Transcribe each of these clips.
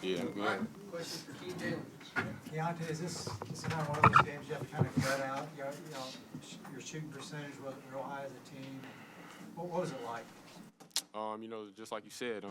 Yeah, I'm good. Question for Jalen. Keyonte, is this kind of one of those games you have to kind of gut out? Your shooting percentage wasn't real high as a team. What was it like? Just like you said,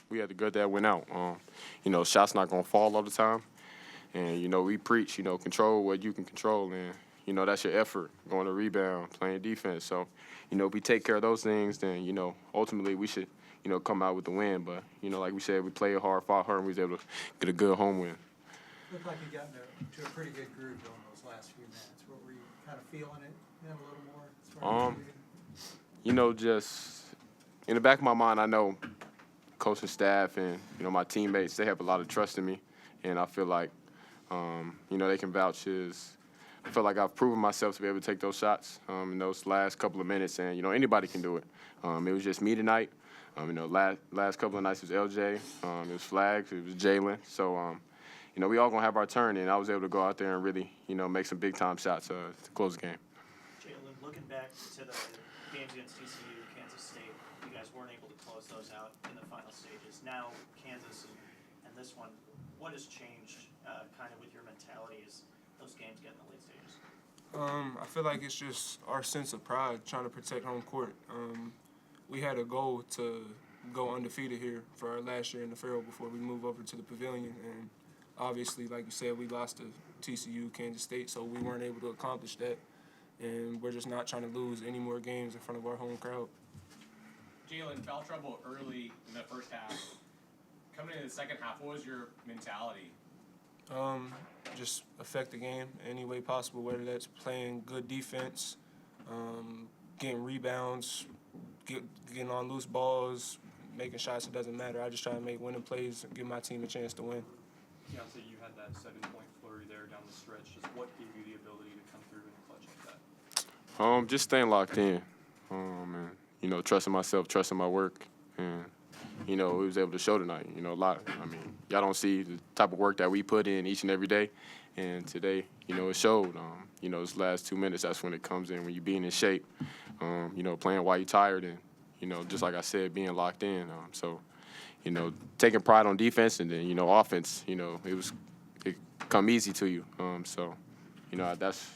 we had the gut that went out. Shots not gonna fall all the time, and we preach, control what you can control, and that's your effort, going to rebound, playing defense. So, if we take care of those things, then ultimately we should, come out with the win. But like we said, we played hard, fought hard, and we was able to get a good home win. Looked like you got to a pretty good groove on those last few minutes. Were you kind of feeling it a little more as far as shooting? Just in the back of my mind, I know coaching staff and my teammates, they have a lot of trust in me, and I feel like they can vouch. I feel like I've proven myself to be able to take those shots in those last couple of minutes, and anybody can do it. It was just me tonight. Last couple of nights it was LJ, it was Flags, it was Jalen. So we all gonna have our turn, and I was able to go out there and really make some big time shots to close the game. Jalen, looking back to the games against TCU, Kansas State, you guys weren't able to close those out in the final stages. Now Kansas and this one, what has changed kind of with your mentality as those games get in the late stages? I feel like it's just our sense of pride, trying to protect home court. We had a goal to go undefeated here for our last year in the Farrell before we move over to the Pavilion, and obviously, like you said, we lost to TCU, Kansas State, so we weren't able to accomplish that, and we're just not trying to lose any more games in front of our home crowd. Jalen, foul trouble early in the first half. Coming into the second half, what was your mentality? Just affect the game any way possible, whether that's playing good defense, getting rebounds, getting on loose balls, making shots. It doesn't matter. I just try to make winning plays and give my team a chance to win. Keyonte, you had that 7-point flurry there down the stretch. Just what gave you the ability to come through in a clutch like that? Just staying locked in, and trusting myself, trusting my work, and we was able to show tonight. A lot. I mean, y'all don't see the type of work that we put in each and every day, and today, it showed. Those last 2 minutes, that's when it comes in, when you're being in shape, playing while you're tired, and just like I said, being locked in. Taking pride on defense, and then offense. It come easy to you. That's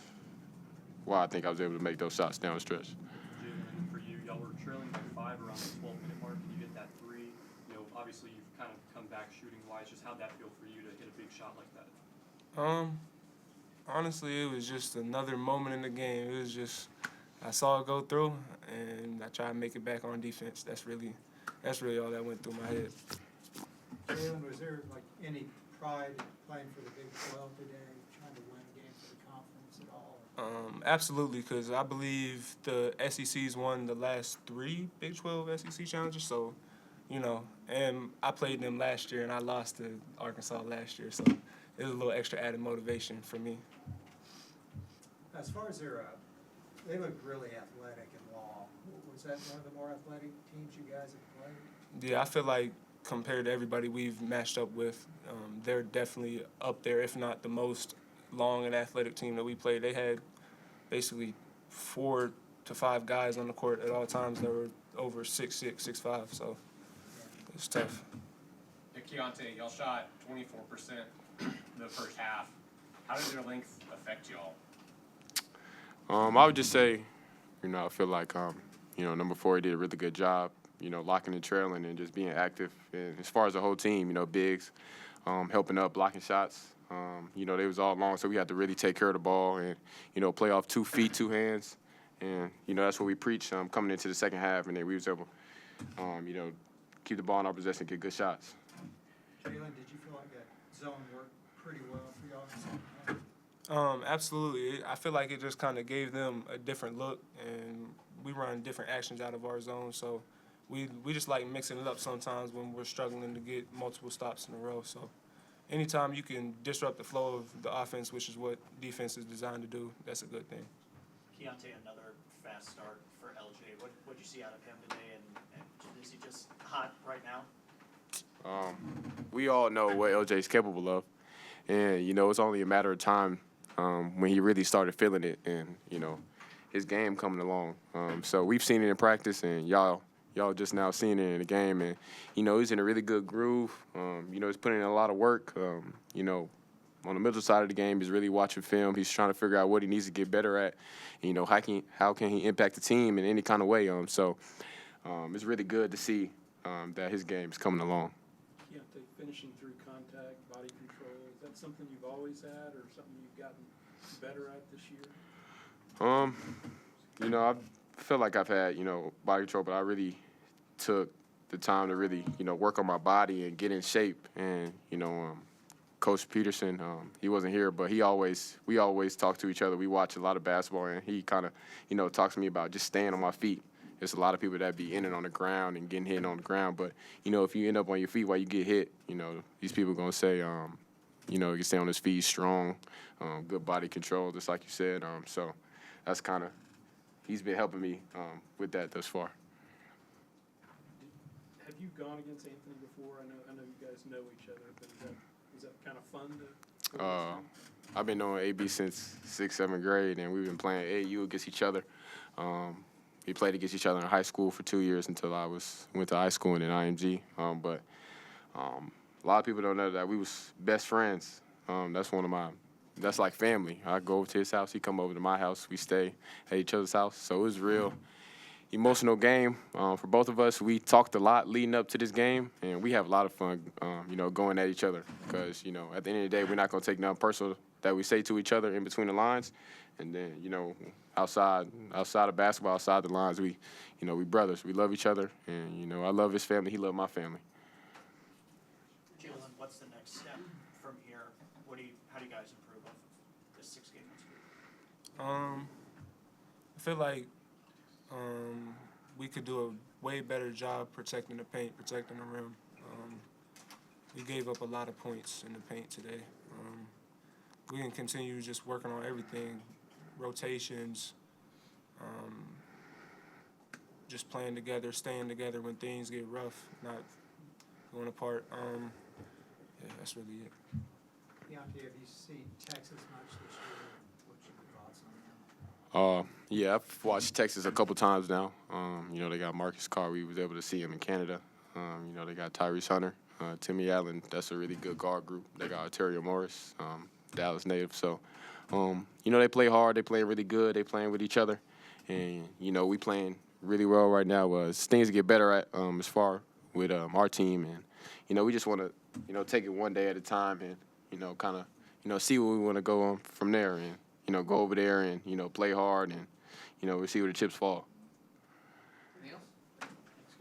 why I think I was able to make those shots down the stretch. Jalen, for you, y'all were trailing by 5 around the 12-minute mark, and you hit that 3. Obviously you've kind of come back shooting wise. Just how'd that feel for you to hit a big shot like that? Honestly, it was just another moment in the game. It was just I saw it go through, and I tried to make it back on defense. That's really all that went through my head. Jalen, was there any pride in playing for the Big 12 today, trying to win a game for the conference at all? Absolutely, because I believe the SEC's won the last 3 Big 12 SEC challenges. So, and I played them last year, and I lost to Arkansas last year. So it was a little extra added motivation for me. As far as they look really athletic and long. Was that one of the more athletic teams you guys have played? Yeah, I feel like compared to everybody we've matched up with, they're definitely up there, if not the most long and athletic team that we played. They had basically 4 to 5 guys on the court at all times that were over 6'6", 6'5", so it's tough. Keyonte, y'all shot 24% the first half. How did their length affect y'all? I would just say, I feel like, number 4 did a really good job, locking and trailing and just being active. And as far as the whole team, bigs, helping up, blocking shots. They was all long, so we had to really take care of the ball and, play off 2 feet, 2 hands. And, that's what we preach coming into the second half. And then we was able, keep the ball in our possession, get good shots. Jalen, did you feel like that zone worked pretty well for y'all in the second half? Absolutely. I feel like it just kind of gave them a different look, and we run different actions out of our zone. So we just like mixing it up sometimes when we're struggling to get multiple stops in a row. So anytime you can disrupt the flow of the offense, which is what defense is designed to do, that's a good thing. Keyonte, another fast start for LJ. What'd you see out of him today, and is he just hot right now? We all know what LJ's capable of, and it's only a matter of time when he really started feeling it, and his game coming along. So we've seen it in practice, and y'all y'all just now seeing it in the game, and you know he's in a really good groove. You know he's putting in a lot of work. You know, on the middle side of the game, he's really watching film. He's trying to figure out what he needs to get better at. And, you know, how can he impact the team in any kind of way? So it's really good to see that his game is coming along. Keyonte, finishing through contact, body control, is that something you've always had or something you've gotten better at this year? You know, I feel like I've had, you know, body control, but I really took the time to really, you know, work on my body and get in shape. And, you know, Coach Peterson, he wasn't here, but we always talk to each other. We watch a lot of basketball, and he kind of, you know, talks to me about just staying on my feet. There's a lot of people that be in and on the ground and getting hit on the ground, but, you know, if you end up on your feet while you get hit, you know, these people are going to say, you know, you can stay on his feet, strong, good body control, just like you said. So that's kind of, he's been helping me with that thus far. Have you gone against Anthony before? I know you guys know each other, but is that kind of fun to go against him? I've been knowing AB since 6th, 7th grade, and we've been playing AAU against each other. We played against each other in high school for 2 years until I went to high school and then IMG. But a lot of people don't know that we was best friends. That's like family. I go over to his house, he come over to my house, we stay at each other's house. So it was a real emotional game for both of us. We talked a lot leading up to this game, and we have a lot of fun, you know, going at each other because, you know, at the end of the day, we're not going to take nothing personal that we say to each other in between the lines. And then, you know, outside of basketball, outside the lines, we brothers. We love each other, and, you know, I love his family. He loved my family. Jalen, what's the next step from here? How do you guys improve off of this 6-game streak? I feel like we could do a way better job protecting the paint, protecting the rim. We gave up a lot of points in the paint today. We can continue just working on everything, rotations, just playing together, staying together when things get rough, not going apart. Yeah, that's really it. Keyonte, have you seen Texas much this year? What's your thoughts on them? Yeah, I've watched Texas a couple times now. You know, they got Marcus Carr. We was able to see him in Canada. You know, they got Tyrese Hunter, Timmy Allen. That's a really good guard group. They got Ontario Morris, Dallas native. So, you know, they play hard. They play really good. They playing with each other. And, you know, we playing really well right now. Things to get better at as far with our team. And, you know, we just want to, you know, take it one day at a time and, you know, kind of, you know, see where we want to go on from there and, you know, go over there and, you know, play hard and, you know, we'll see where the chips fall.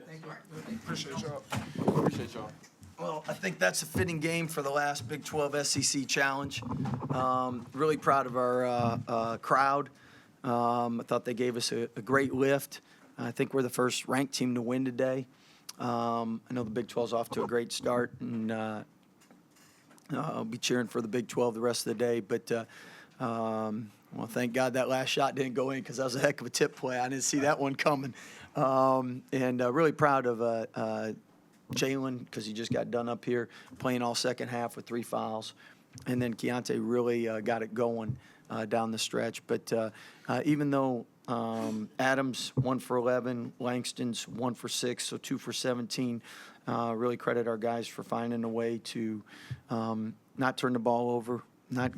Thank you. Appreciate y'all. Appreciate y'all. Well, I think that's a fitting game for the last Big 12 SEC Challenge. Really proud of our crowd. I thought they gave us a great lift. I think we're the first ranked team to win today. I know the Big 12's off to a great start, and I'll be cheering for the Big 12 the rest of the day. But, well, thank God that last shot didn't go in because that was a heck of a tip play. I didn't see that one coming. And really proud of Jalen because he just got done up here playing all second half with 3 fouls. And then Keyonte really got it going down the stretch. But even though Adams 1 for 11, Langston's 1 for 6, so 2 for 17, really credit our guys for finding a way to not turn the ball over, not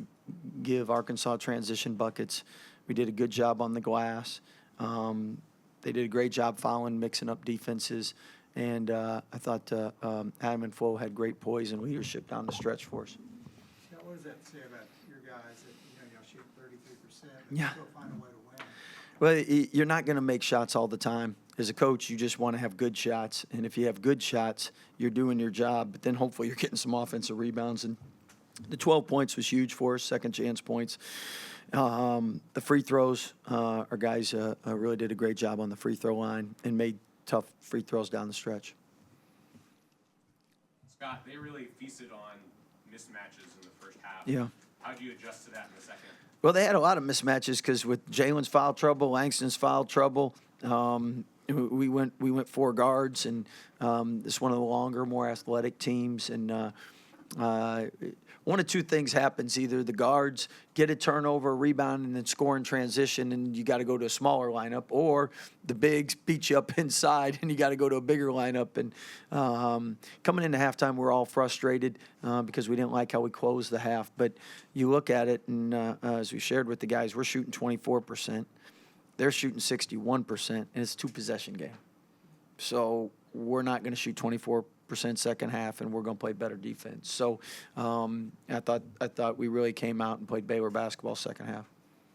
give Arkansas transition buckets. We did a good job on the glass. They did a great job fouling, mixing up defenses. And I thought Adam and Flo had great poise and leadership down the stretch for us. Now, what does that say about your guys that, you know, shoot 33%, but Yeah. still find a way to win? Well, you're not going to make shots all the time. As a coach, you just want to have good shots. And if you have good shots, you're doing your job. But then hopefully you're getting some offensive rebounds. And the 12 points was huge for us, second chance points. The free throws, our guys really did a great job on the free throw line and made tough free throws down the stretch. Scott, they really feasted on mismatches in the first half. Yeah. How do you adjust to that in the second? Well, they had a lot of mismatches because with Jalen's foul trouble, Langston's foul trouble, we went 4 guards, and it's one of the longer, more athletic teams, and one of two things happens. Either the guards get a turnover, rebound, and then score in transition, and you got to go to a smaller lineup, or the bigs beat you up inside, and you got to go to a bigger lineup. And coming into halftime, we're all frustrated because we didn't like how we closed the half. But you look at it, and as we shared with the guys, we're shooting 24%. They're shooting 61%, and it's a two-possession game. So we're not going to shoot 24% second half, and we're going to play better defense. So I thought we really came out and played Baylor basketball second half.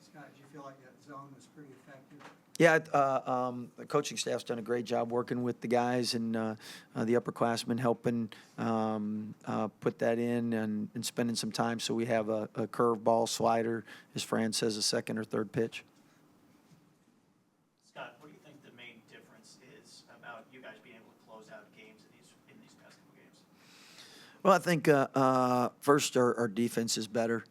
Scott, did you feel like that zone was pretty effective? Yeah, the coaching staff's done a great job working with the guys and the upperclassmen helping put that in and spending some time so we have a curve ball slider, as Fran says, a second or third pitch. Scott, what do you think the main difference is about you guys being able to close out games in these past couple games? Well, I think first our defense is better,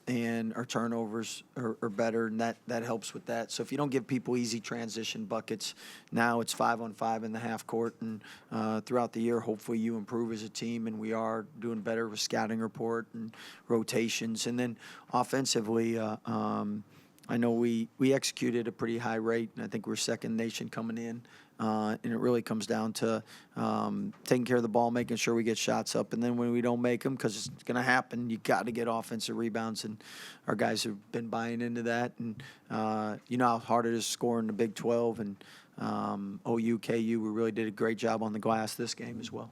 and our turnovers are better, and that helps with that. So if you don't give people easy transition buckets, now it's 5-on-5 in the half court, and throughout the year, hopefully you improve as a team, and we are doing better with scouting report and rotations. And then offensively, I know we executed a pretty high rate, and I think we're second nation coming in. And it really comes down to taking care of the ball, making sure we get shots up. And then when we don't make them, because it's going to happen, you got to get offensive rebounds. And our guys have been buying into that. And you know how hard it is scoring the Big 12. And OU, KU, we really did a great job on the glass this game as well.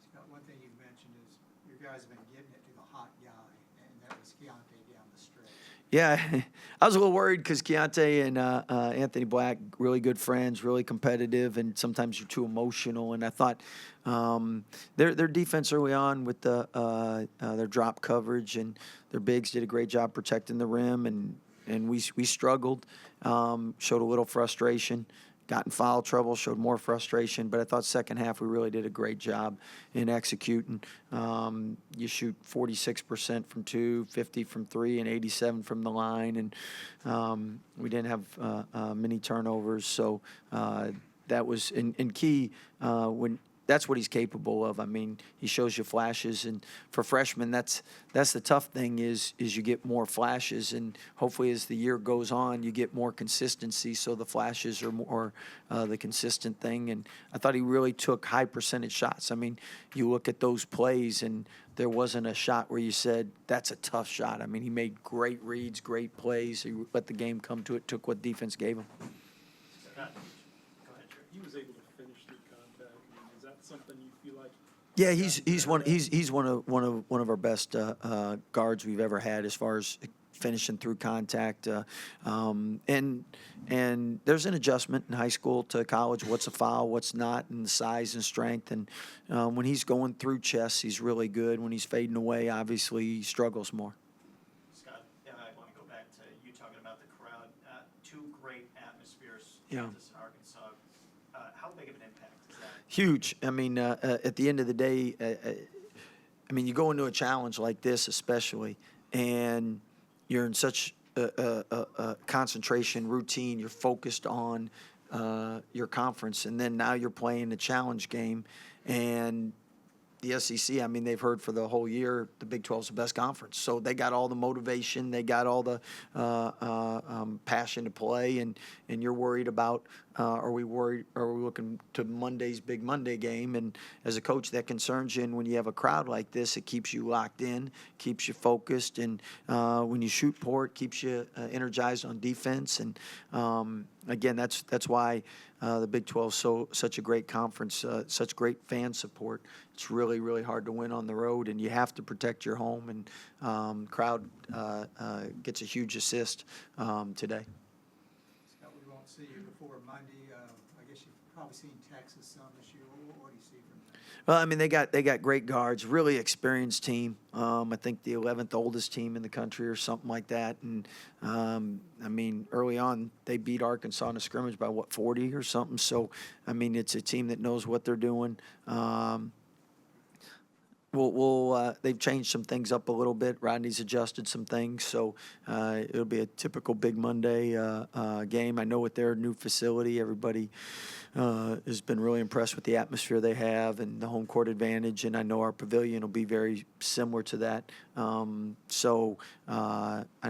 Scott, one thing you mentioned is your guys have been getting it to the hot guy, and that was Keyonte down the stretch. Yeah, I was a little worried because Keyonte and Anthony Black, really good friends, really competitive, and sometimes you're too emotional. And I thought their defense early on with their drop coverage and their bigs did a great job protecting the rim, and we struggled, showed a little frustration. Got in foul trouble, showed more frustration, but I thought second half we really did a great job in executing. You shoot 46% from 2, 50 from 3, and 87 from the line, and we didn't have many turnovers. So that was in key when. That's what he's capable of. I mean, he shows you flashes, and for freshmen, that's the tough thing is you get more flashes, and hopefully as the year goes on, you get more consistency. So the flashes are more the consistent thing. And I thought he really took high percentage shots. I mean, you look at those plays, and there wasn't a shot where you said that's a tough shot. I mean, he made great reads, great plays. He let the game come to it. Took what defense gave him. Scott, go ahead, Trey. He was able to finish through contact. I mean, is that something you feel like? Yeah, he's one of our best guards we've ever had as far as finishing through contact. And there's an adjustment in high school to college. What's a foul? What's not? And the size and strength. And when he's going through chess, he's really good. When he's fading away, obviously he struggles more. Scott, I want to go back to you talking about the crowd. Two great atmospheres, Yeah. Kansas and Arkansas. How big of an impact is that? Huge. I mean, at the end of the day, I mean, you go into a challenge like this, especially, and you're in such a concentration routine. You're focused on your conference, and then now you're playing the challenge game, and the SEC, I mean, they've heard for the whole year the Big 12 is the best conference. So they got all the motivation, they got all the passion to play, and you're worried about are we looking to Monday's big Monday game? And as a coach, that concerns you. And when you have a crowd like this, it keeps you locked in, keeps you focused, and when you shoot poor, it keeps you energized on defense. And again, that's why the Big 12 is such a great conference, such great fan support. It's really, really hard to win on the road, and you have to protect your home, and crowd gets a huge assist today. Scott, we won't see you before Monday. I guess you've probably seen Texas some this year. What do you see from them? Well, I mean, they got great guards, really experienced team. I think the 11th oldest team in the country or something like that. And, I mean, early on, they beat Arkansas in a scrimmage by, 40 or something. So, I mean, it's a team that knows what they're doing. They've changed some things up a little bit. Rodney's adjusted some things, so it'll be a typical Big Monday game. I know with their new facility, everybody has been really impressed with the atmosphere they have and the home court advantage, and I know our pavilion will be very similar to that. I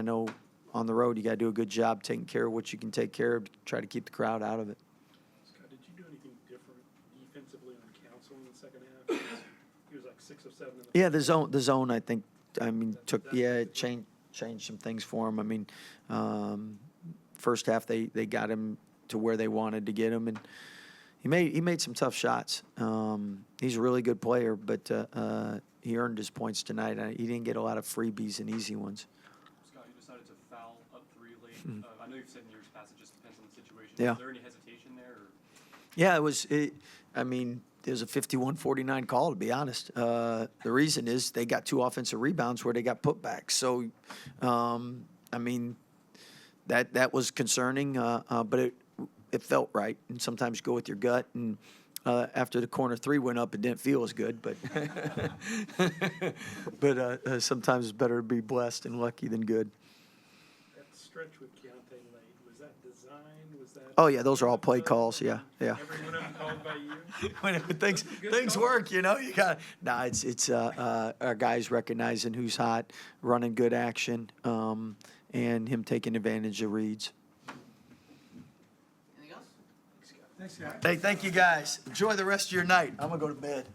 know on the road you got to do a good job taking care of what you can take care of to try to keep the crowd out of it. Scott, did you do anything different defensively on Council in the second half? He was like 6 of 7 in the Yeah, the zone, I think, That's changed some things for him. I mean, first half they got him to where they wanted to get him, and he made some tough shots. He's a really good player, but he earned his points tonight. He didn't get a lot of freebies and easy ones. Scott, you decided to foul up 3 late. I know you've said in years past it just depends on the situation. Yeah. Was there any hesitation there? Or? Yeah, it was a 51-49 call, to be honest. The reason is they got 2 offensive rebounds where they got putbacks. So, that was concerning, but it felt right. And sometimes you go with your gut. And after the corner 3 went up, it didn't feel as good. But sometimes it's better to be blessed and lucky than good. That stretch with Keyonte late, was that design? Was that? Oh, yeah, those are all play calls. Yeah. Every one of them called by you? When things work, you got. Nah, it's our guys recognizing who's hot, running good action, and him taking advantage of reads. Anything else? Thanks, guys. Hey, thank you guys. Enjoy the rest of your night. I'm gonna go to bed.